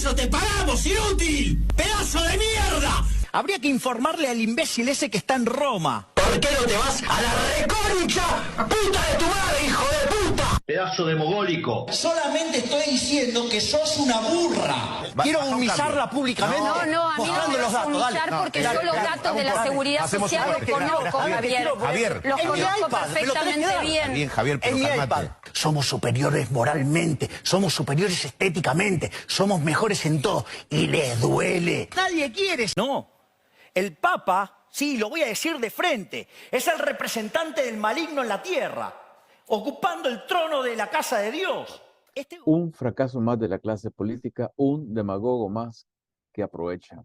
eso te pagamos, inútil! ¡Pedazo de mierda! Habría que informarle al imbécil ese que está en Roma. ¿Por qué no te vas a la reconcha puta de tu madre, hijo de puta? Pedazo de mogólico. Solamente estoy diciendo que sos una burra. Quiero humillarla públicamente. No, a mí no me vas a humillar porque yo los datos de la seguridad social los conozco, Javier. Los conozco perfectamente bien. Bien, Javier, pero Es mi calmate. iPad. Somos superiores moralmente, somos superiores estéticamente, somos mejores en todo. Y les duele. Nadie quiere. No. El Papa, sí, lo voy a decir de frente, es el representante del maligno en la tierra, ocupando el trono de la casa de Dios. Un fracaso más de la clase política, un demagogo más que aprovecha.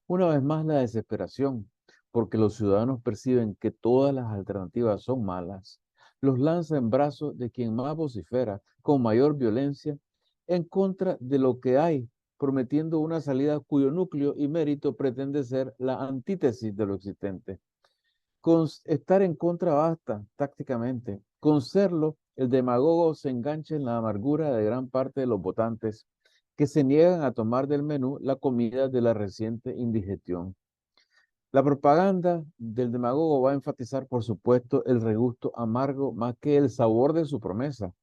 Una vez más la desesperación, porque los ciudadanos perciben que todas las alternativas son malas, los lanza en brazos de quien más vocifera con mayor violencia en contra de lo que hay, prometiendo una salida cuyo núcleo y mérito pretende ser la antítesis de lo existente. Con estar en contra basta, tácticamente. Con serlo, el demagogo se engancha en la amargura de gran parte de los votantes que se niegan a tomar del menú la comida de la reciente indigestión. La propaganda del demagogo va a enfatizar, por supuesto, el regusto amargo más que el sabor de su promesa,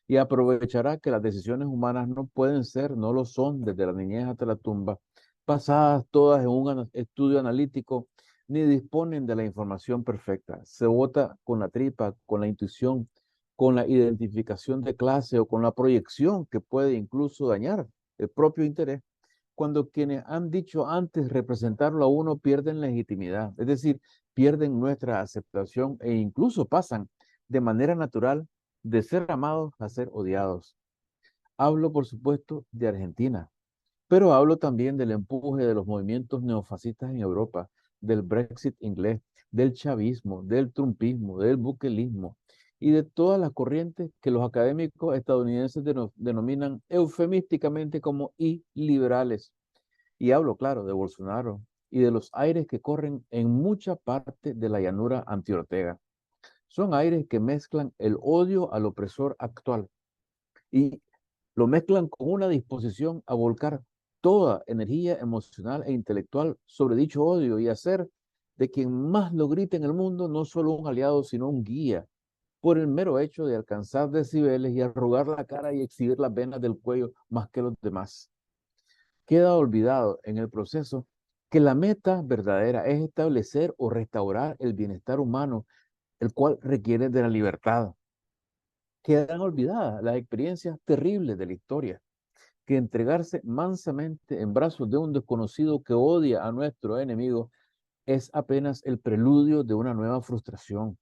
y aprovechará que las decisiones humanas no pueden ser, no lo son desde la niñez hasta la tumba, basadas todas en un estudio analítico, ni disponen de la información perfecta. Se vota con la tripa, con la intuición, con la identificación de clase o con la proyección que puede incluso dañar el propio interés, cuando quienes han dicho antes representarlo a uno pierden legitimidad, es decir, pierden nuestra aceptación e incluso pasan de manera natural de ser amados a ser odiados. Hablo, por supuesto, de Argentina, pero hablo también del empuje de los movimientos neofascistas en Europa, del Brexit inglés, del chavismo, del trumpismo, del buquelismo y de todas las corrientes que los académicos estadounidenses denominan eufemísticamente como iliberales. Y hablo, claro, de Bolsonaro y de los aires que corren en mucha parte de la llanura anti-Ortega. Son aires que mezclan el odio al opresor actual y lo mezclan con una disposición a volcar toda energía emocional e intelectual sobre dicho odio y hacer de quien más lo grite en el mundo no solo un aliado, sino un guía, por el mero hecho de alcanzar decibeles y arrugar la cara y exhibir las venas del cuello más que los demás. Queda olvidado en el proceso que la meta verdadera es establecer o restaurar el bienestar humano, el cual requiere de la libertad. Quedan olvidadas las experiencias terribles de la historia, que entregarse mansamente en brazos de un desconocido que odia a nuestro enemigo es apenas el preludio de una nueva frustración,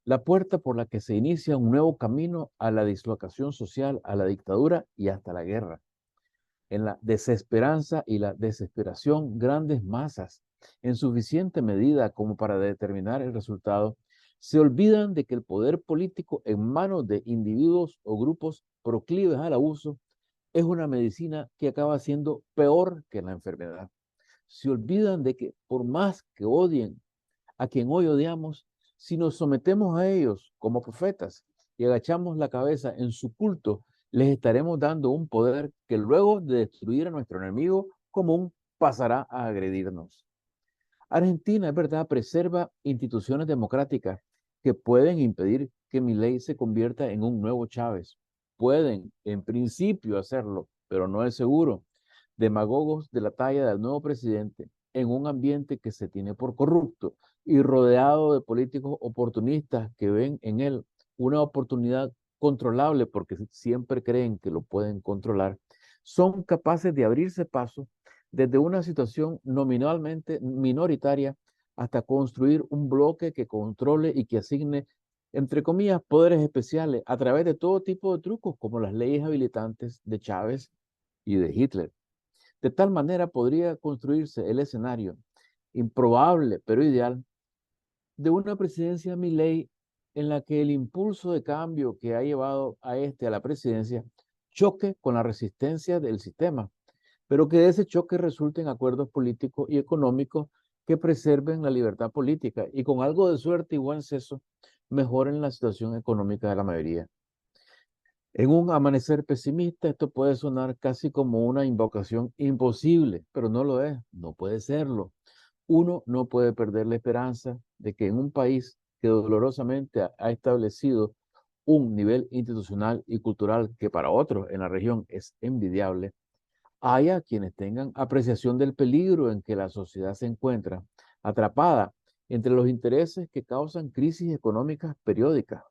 la puerta por la que se inicia un nuevo camino a la dislocación social, a la dictadura y hasta la guerra. En la desesperanza y la desesperación, grandes masas, en suficiente medida como para determinar el resultado, se olvidan de que el poder político en manos de individuos o grupos proclives al abuso es una medicina que acaba siendo peor que la enfermedad. Se olvidan de que por más que odien a quien hoy odiamos, si nos sometemos a ellos como profetas y agachamos la cabeza en su culto, les estaremos dando un poder que luego de destruir a nuestro enemigo común pasará a agredirnos. Argentina, es verdad, preserva instituciones democráticas que pueden impedir que Milei se convierta en un nuevo Chávez. Pueden, en principio, hacerlo, pero no es seguro. Demagogos de la talla del nuevo presidente en un ambiente que se tiene por corrupto y rodeado de políticos oportunistas que ven en él una oportunidad controlable porque siempre creen que lo pueden controlar, son capaces de abrirse paso desde una situación nominalmente minoritaria hasta construir un bloque que controle y que asigne, entre comillas, poderes especiales a través de todo tipo de trucos como las leyes habilitantes de Chávez y de Hitler. De tal manera podría construirse el escenario, improbable pero ideal, de una presidencia Milei en la que el impulso de cambio que ha llevado a la presidencia choque con la resistencia del sistema, pero que de ese choque resulten acuerdos políticos y económicos que preserven la libertad política y con algo de suerte y buen seso mejoren la situación económica de la mayoría. En un amanecer pesimista, esto puede sonar casi como una invocación imposible, pero no lo es, no puede serlo. Uno no puede perder la esperanza de que en un país que dolorosamente ha establecido un nivel institucional y cultural que para otros en la región es envidiable, haya quienes tengan apreciación del peligro en que la sociedad se encuentra, atrapada entre los intereses que causan crisis económicas periódicas.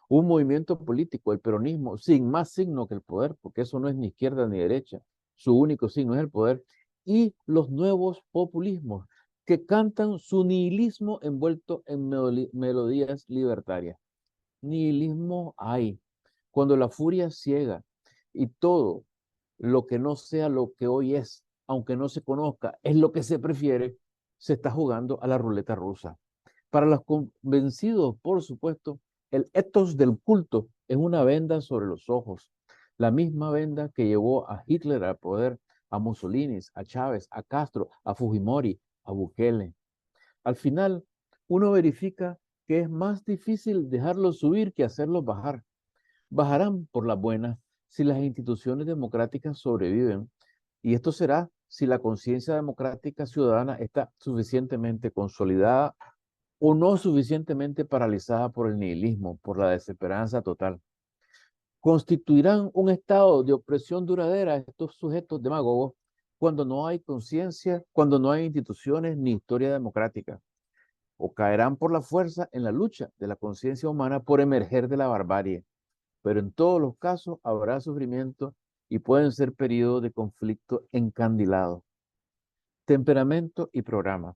Un movimiento político, el peronismo, sin más signo que el poder, porque eso no es ni izquierda ni derecha, su único signo es el poder, y los nuevos populismos que cantan su nihilismo envuelto en melodías libertarias. Nihilismo hay. Cuando la furia ciega y todo lo que no sea lo que hoy es, aunque no se conozca, es lo que se prefiere, se está jugando a la ruleta rusa. Para los convencidos, por supuesto, el ethos del culto es una venda sobre los ojos, la misma venda que llevó a Hitler al poder, a Mussolini, a Chávez, a Castro, a Fujimori, a Bukele. Al final, uno verifica que es más difícil dejarlos subir que hacerlos bajar. Bajarán por las buenas si las instituciones democráticas sobreviven, y esto será si la conciencia democrática ciudadana está suficientemente consolidada o no suficientemente paralizada por el nihilismo, por la desesperanza total. Constituirán un estado de opresión duradera a estos sujetos demagogos cuando no hay conciencia, cuando no hay instituciones ni historia democrática, o caerán por la fuerza en la lucha de la conciencia humana por emerger de la barbarie. Pero en todos los casos habrá sufrimiento y pueden ser periodos de conflicto encandilado. Temperamento y programa.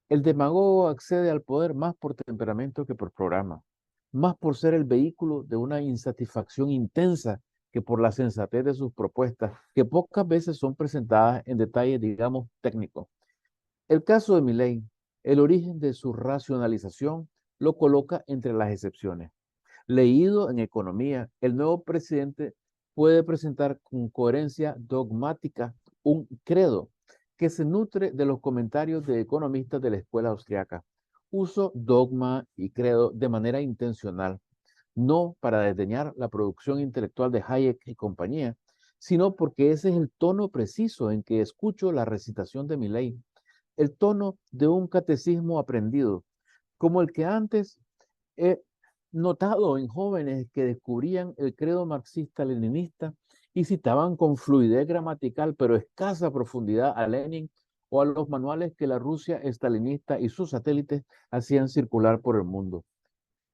El demagogo accede al poder más por temperamento que por programa, más por ser el vehículo de una insatisfacción intensa que por la sensatez de sus propuestas, que pocas veces son presentadas en detalles, digamos, técnicos. El caso de Milei, el origen de su racionalización, lo coloca entre las excepciones. Leído en economía, el nuevo presidente puede presentar con coherencia dogmática un credo que se nutre de los comentarios de economistas de la escuela austriaca. Uso dogma y credo de manera intencional, no para desdeñar la producción intelectual de Hayek y compañía, sino porque ese es el tono preciso en que escucho la recitación de mi ley, el tono de un catecismo aprendido, como el que antes he notado en jóvenes que descubrían el credo marxista-leninista y citaban con fluidez gramatical pero escasa profundidad a Lenin o a los manuales que la Rusia estalinista y sus satélites hacían circular por el mundo.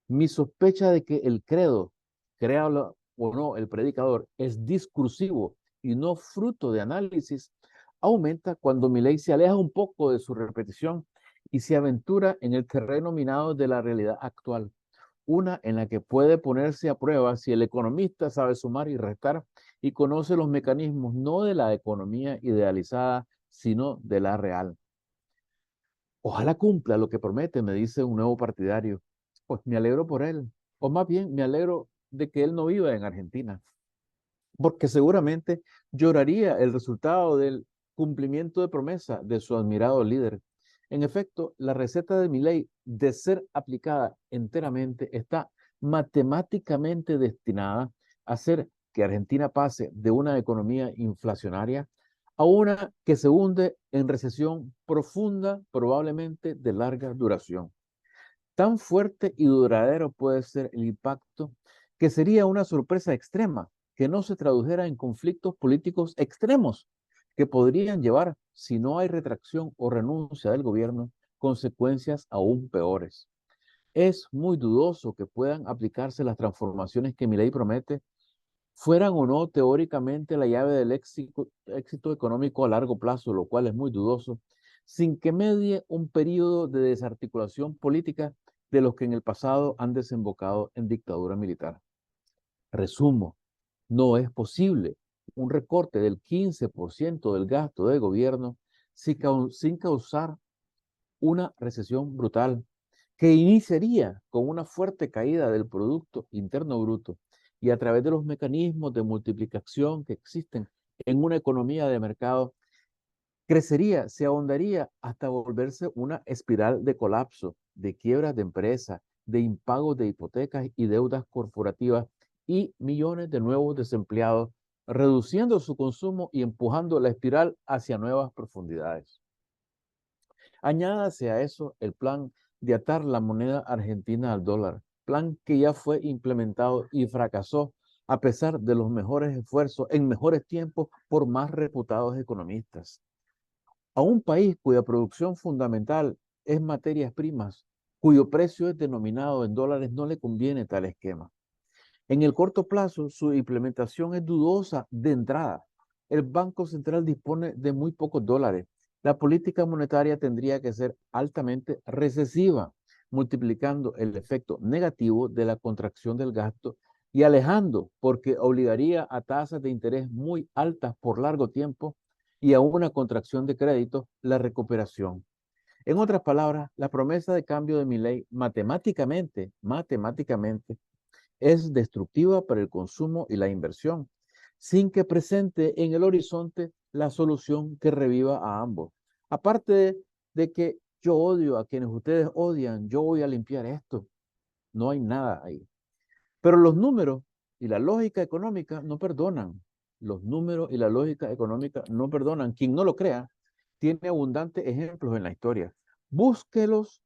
Mi sospecha de que el credo, créalo o no el predicador, es discursivo y no fruto de análisis, aumenta cuando Milei se aleja un poco de su repetición y se aventura en el terreno minado de la realidad actual, una en la que puede ponerse a prueba si el economista sabe sumar y restar y conoce los mecanismos no de la economía idealizada, sino de la real. Ojalá cumpla lo que promete, me dice un nuevo partidario. Pues me alegro por él, o más bien me alegro de que él no viva en Argentina, porque seguramente lloraría el resultado del cumplimiento de promesa de su admirado líder. En efecto, la receta de Milei de ser aplicada enteramente está matemáticamente destinada a hacer que Argentina pase de una economía inflacionaria a una que se hunde en recesión profunda, probablemente de larga duración. Tan fuerte y duradero puede ser el impacto que sería una sorpresa extrema que no se tradujera en conflictos políticos extremos que podrían llevar, si no hay retracción o renuncia del gobierno, consecuencias aún peores. Es muy dudoso que puedan aplicarse las transformaciones que Milei promete, fueran o no teóricamente la llave del éxito económico a largo plazo, lo cual es muy dudoso, sin que medie un periodo de desarticulación política de los que en el pasado han desembocado en dictadura militar. Resumo, no es posible un recorte del 15% del gasto de gobierno sin causar una recesión brutal que iniciaría con una fuerte caída del Producto Interno Bruto y a través de los mecanismos de multiplicación que existen en una economía de mercado, crecería, se ahondaría hasta volverse una espiral de colapso, de quiebras de empresas, de impagos de hipotecas y deudas corporativas y millones de nuevos desempleados, reduciendo su consumo y empujando la espiral hacia nuevas profundidades. Añádase a eso el plan de atar la moneda argentina al dólar, plan que ya fue implementado y fracasó a pesar de los mejores esfuerzos en mejores tiempos por más reputados economistas. A un país cuya producción fundamental es materias primas, cuyo precio es denominado en dólares, no le conviene tal esquema. En el corto plazo, su implementación es dudosa de entrada. El Banco Central dispone de muy pocos dólares. La política monetaria tendría que ser altamente recesiva, multiplicando el efecto negativo de la contracción del gasto y alejando, porque obligaría a tasas de interés muy altas por largo tiempo y a una contracción de crédito, la recuperación. En otras palabras, la promesa de cambio de Milei matemáticamente, es destructiva para el consumo y la inversión, sin que presente en el horizonte la solución que reviva a ambos. Aparte de que yo odio a quienes ustedes odian, yo voy a limpiar esto. No hay nada ahí. Pero los números y la lógica económica no perdonan. Los números y la lógica económica no perdonan. Quien no lo crea, tiene abundantes ejemplos en la historia. Búsquelos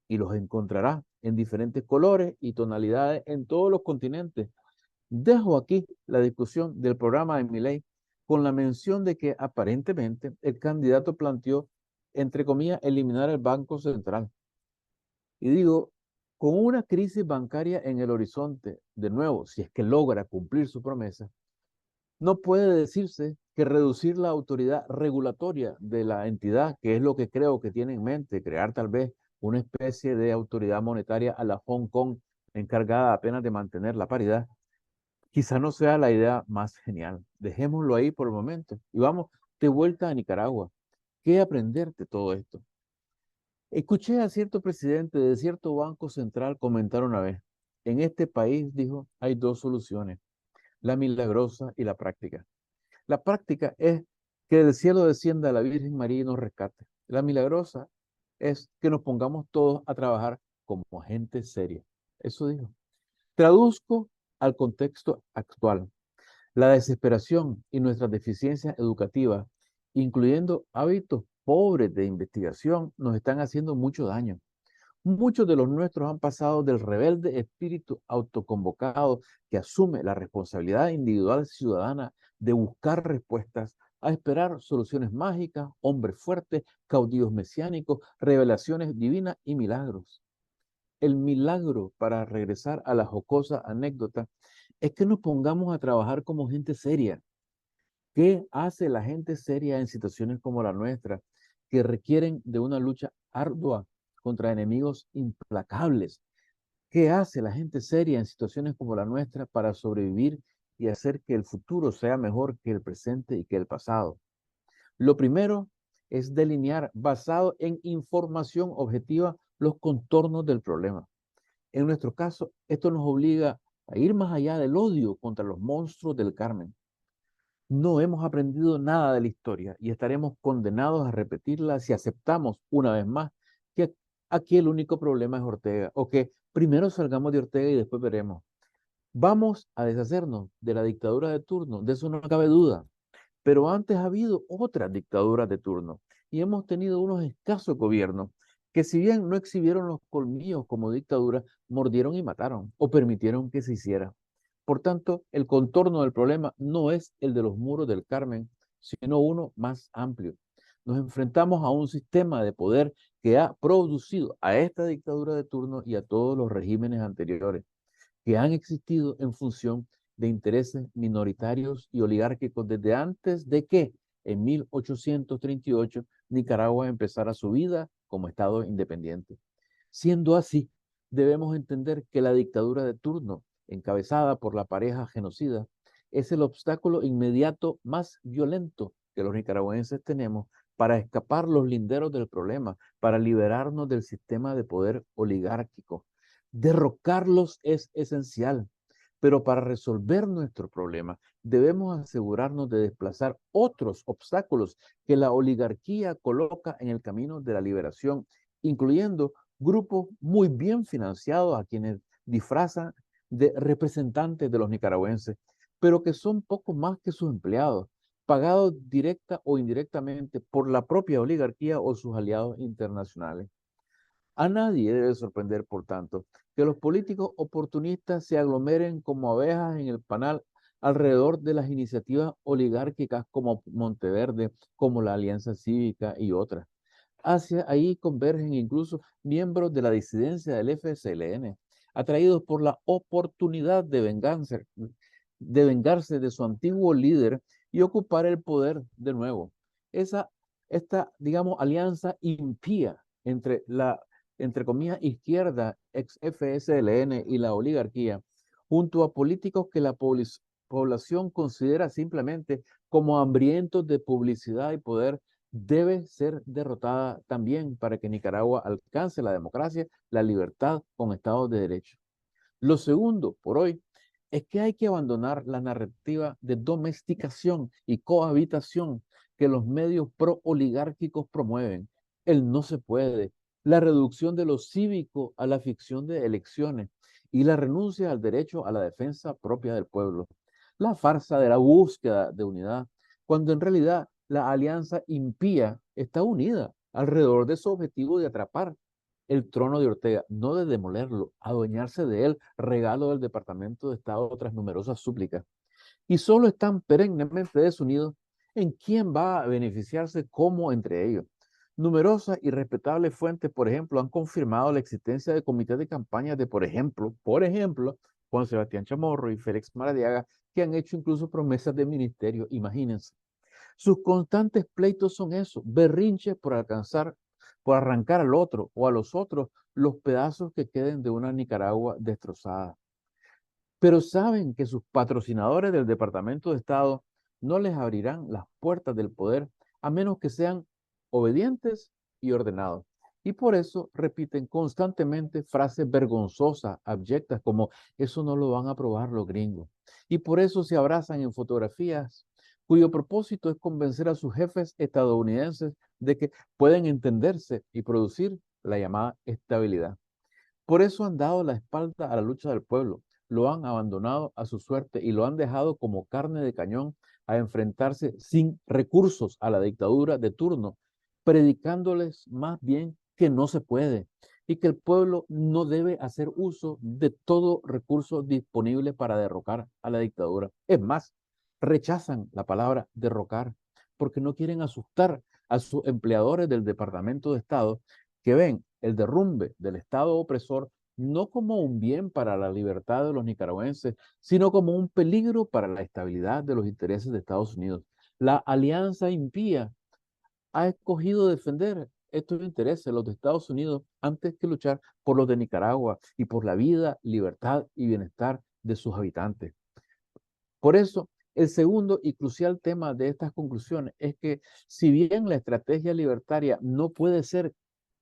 y los encontrará en diferentes colores y tonalidades en todos los continentes. Dejo aquí la discusión del programa de Milei con la mención de que aparentemente el candidato planteó, entre comillas, eliminar el Banco Central. Y digo, con una crisis bancaria en el horizonte, de nuevo, si es que logra cumplir su promesa, no puede decirse que reducir la autoridad regulatoria de la entidad, que es lo que creo que tiene en mente, crear tal vez una especie de autoridad monetaria a la Hong Kong, encargada apenas de mantener la paridad, quizá no sea la idea más genial. Dejémoslo ahí por el momento y vamos de vuelta a Nicaragua. ¿Qué aprender de todo esto? Escuché a cierto presidente de cierto banco central comentar una vez, en este país, dijo, hay dos soluciones, la milagrosa y la práctica. La práctica es que del cielo descienda la Virgen María y nos rescate. La milagrosa es que nos pongamos todos a trabajar como gente seria. Eso dijo. Traduzco al contexto actual. La desesperación y nuestras deficiencias educativas, incluyendo hábitos pobres de investigación, nos están haciendo mucho daño. Muchos de los nuestros han pasado del rebelde espíritu autoconvocado que asume la responsabilidad individual ciudadana de buscar respuestas a esperar soluciones mágicas, hombres fuertes, caudillos mesiánicos, revelaciones divinas y milagros. El milagro, para regresar a la jocosa anécdota, es que nos pongamos a trabajar como gente seria. ¿Qué hace la gente seria en situaciones como la nuestra, que requieren de una lucha ardua contra enemigos implacables? ¿Qué hace la gente seria en situaciones como la nuestra para sobrevivir y hacer que el futuro sea mejor que el presente y que el pasado? Lo primero es delinear, basado en información objetiva, los contornos del problema. En nuestro caso, esto nos obliga a ir más allá del odio contra los monstruos del Carmen. No hemos aprendido nada de la historia y estaremos condenados a repetirla si aceptamos una vez más que aquí el único problema es Ortega, o que primero salgamos de Ortega y después veremos. Vamos a deshacernos de la dictadura de turno, de eso no cabe duda, pero antes ha habido otras dictaduras de turno y hemos tenido unos escasos gobiernos que, si bien no exhibieron los colmillos como dictadura, mordieron y mataron o permitieron que se hiciera. Por tanto, el contorno del problema no es el de los muros del Carmen, sino uno más amplio. Nos enfrentamos a un sistema de poder que ha producido a esta dictadura de turno y a todos los regímenes anteriores, que han existido en función de intereses minoritarios y oligárquicos desde antes de que, en 1838, Nicaragua empezara su vida como Estado independiente. Siendo así, debemos entender que la dictadura de turno, encabezada por la pareja genocida, es el obstáculo inmediato más violento que los nicaragüenses tenemos para escapar los linderos del problema, para liberarnos del sistema de poder oligárquico. Derrocarlos es esencial, pero para resolver nuestro problema debemos asegurarnos de desplazar otros obstáculos que la oligarquía coloca en el camino de la liberación, incluyendo grupos muy bien financiados a quienes disfrazan de representantes de los nicaragüenses, pero que son poco más que sus empleados, pagados directa o indirectamente por la propia oligarquía o sus aliados internacionales. A nadie debe sorprender, por tanto, que los políticos oportunistas se aglomeren como abejas en el panal alrededor de las iniciativas oligárquicas como Monteverde, como la Alianza Cívica y otras. Hacia ahí convergen incluso miembros de la disidencia del FSLN, atraídos por la oportunidad de vengarse de su antiguo líder y ocupar el poder de nuevo. Esta, digamos, alianza impía entre la, entre comillas, izquierda, ex FSLN y la oligarquía, junto a políticos que la población considera simplemente como hambrientos de publicidad y poder, debe ser derrotada también para que Nicaragua alcance la democracia, la libertad con Estado de Derecho. Lo segundo, por hoy, es que hay que abandonar la narrativa de domesticación y cohabitación que los medios pro-oligárquicos promueven. El no se puede, la reducción de lo cívico a la ficción de elecciones y la renuncia al derecho a la defensa propia del pueblo. La farsa de la búsqueda de unidad, cuando en realidad la alianza impía está unida alrededor de su objetivo de atrapar el trono de Ortega, no de demolerlo, adueñarse de él, regalo del Departamento de Estado tras numerosas súplicas. Y solo están perennemente desunidos en quién va a beneficiarse cómo entre ellos. Numerosas y respetables fuentes, por ejemplo, han confirmado la existencia de comités de campaña de, por ejemplo, Juan Sebastián Chamorro y Félix Maradiaga, que han hecho incluso promesas de ministerio, imagínense. Sus constantes pleitos son eso, berrinches por arrancar al otro o a los otros los pedazos que queden de una Nicaragua destrozada. Pero saben que sus patrocinadores del Departamento de Estado no les abrirán las puertas del poder a menos que sean obedientes y ordenados. Y por eso repiten constantemente frases vergonzosas, abyectas, como eso no lo van a aprobar los gringos. Y por eso se abrazan en fotografías cuyo propósito es convencer a sus jefes estadounidenses de que pueden entenderse y producir la llamada estabilidad. Por eso han dado la espalda a la lucha del pueblo, lo han abandonado a su suerte y lo han dejado como carne de cañón a enfrentarse sin recursos a la dictadura de turno, predicándoles más bien que no se puede y que el pueblo no debe hacer uso de todo recurso disponible para derrocar a la dictadura. Es más, rechazan la palabra derrocar porque no quieren asustar a sus empleadores del Departamento de Estado que ven el derrumbe del Estado opresor no como un bien para la libertad de los nicaragüenses, sino como un peligro para la estabilidad de los intereses de Estados Unidos. La alianza impía ha escogido defender estos intereses, los de Estados Unidos, antes que luchar por los de Nicaragua y por la vida, libertad y bienestar de sus habitantes. Por eso, el segundo y crucial tema de estas conclusiones es que si bien la estrategia libertaria no puede ser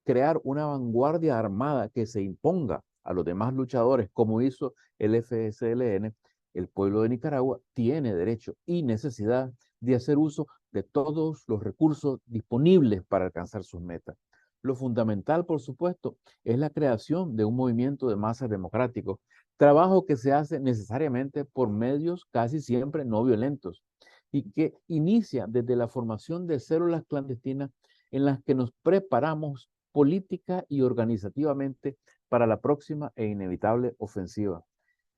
crear una vanguardia armada que se imponga a los demás luchadores, como hizo el FSLN, el pueblo de Nicaragua tiene derecho y necesidad de hacer uso de todos los recursos disponibles para alcanzar sus metas. Lo fundamental, por supuesto, es la creación de un movimiento de masas democrático, trabajo que se hace necesariamente por medios casi siempre no violentos y que inicia desde la formación de células clandestinas en las que nos preparamos política y organizativamente para la próxima e inevitable ofensiva.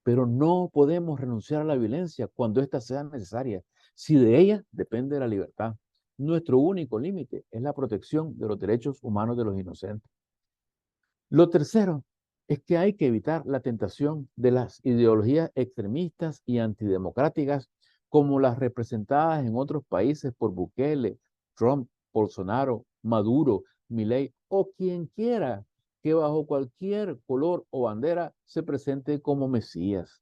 Pero no podemos renunciar a la violencia cuando ésta sea necesaria, si de ella depende la libertad. Nuestro único límite es la protección de los derechos humanos de los inocentes. Lo tercero es que hay que evitar la tentación de las ideologías extremistas y antidemocráticas como las representadas en otros países por Bukele, Trump, Bolsonaro, Maduro, Milei o quien quiera que bajo cualquier color o bandera se presente como Mesías.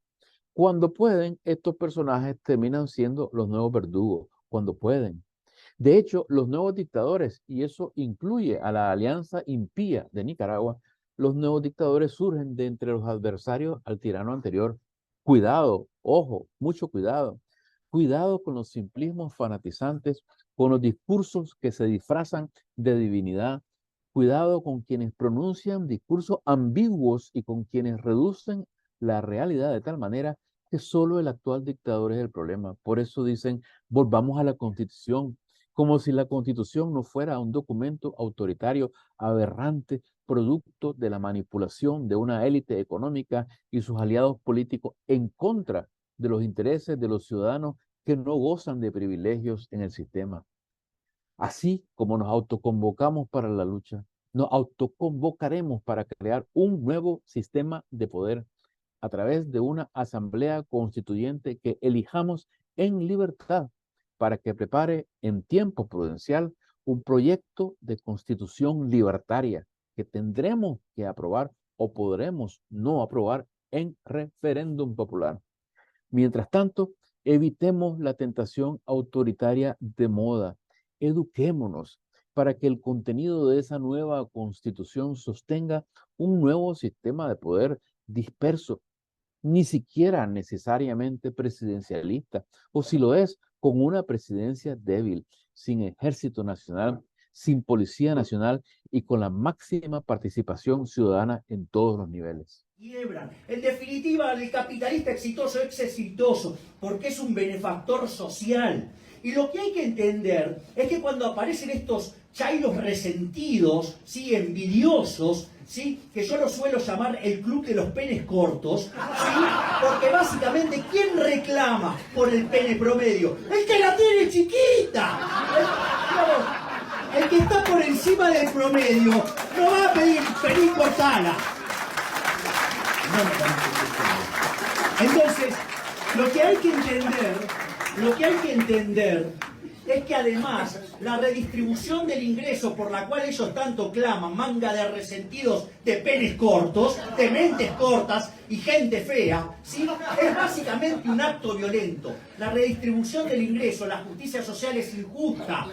Cuando pueden, estos personajes terminan siendo los nuevos verdugos, cuando pueden. De hecho, los nuevos dictadores, y eso incluye a la alianza impía de Nicaragua, los nuevos dictadores surgen de entre los adversarios al tirano anterior. Cuidado, ojo, mucho cuidado. Cuidado con los simplismos fanatizantes, con los discursos que se disfrazan de divinidad. Cuidado con quienes pronuncian discursos ambiguos y con quienes reducen la realidad de tal manera que solo el actual dictador es el problema. Por eso dicen, volvamos a la Constitución, como si la Constitución no fuera un documento autoritario, aberrante, producto de la manipulación de una élite económica y sus aliados políticos en contra de los intereses de los ciudadanos que no gozan de privilegios en el sistema. Así como nos autoconvocamos para la lucha, nos autoconvocaremos para crear un nuevo sistema de poder a través de una asamblea constituyente que elijamos en libertad para que prepare en tiempo prudencial un proyecto de constitución libertaria que tendremos que aprobar o podremos no aprobar en referéndum popular. Mientras tanto, evitemos la tentación autoritaria de moda. Eduquémonos para que el contenido de esa nueva constitución sostenga un nuevo sistema de poder disperso, ni siquiera necesariamente presidencialista, o si lo es, con una presidencia débil, sin ejército nacional, sin policía nacional y con la máxima participación ciudadana en todos los niveles. En definitiva, el capitalista exitoso es exitoso porque es un benefactor social. Y lo que hay que entender es que cuando aparecen estos chairos resentidos, ¿sí? Envidiosos, ¿sí? Que yo los suelo llamar el club de los penes cortos, ¿sí? Porque básicamente, ¿quién reclama por el pene promedio? ¡El que la tiene chiquita! El que está por encima del promedio no va a pedir pedir cortana. Entonces, lo que hay que entender es que además la redistribución del ingreso por la cual ellos tanto claman, manga de resentidos de penes cortos, de mentes cortas y gente fea, ¿sí? Es básicamente un acto violento. La redistribución del ingreso, la justicia social es injusta.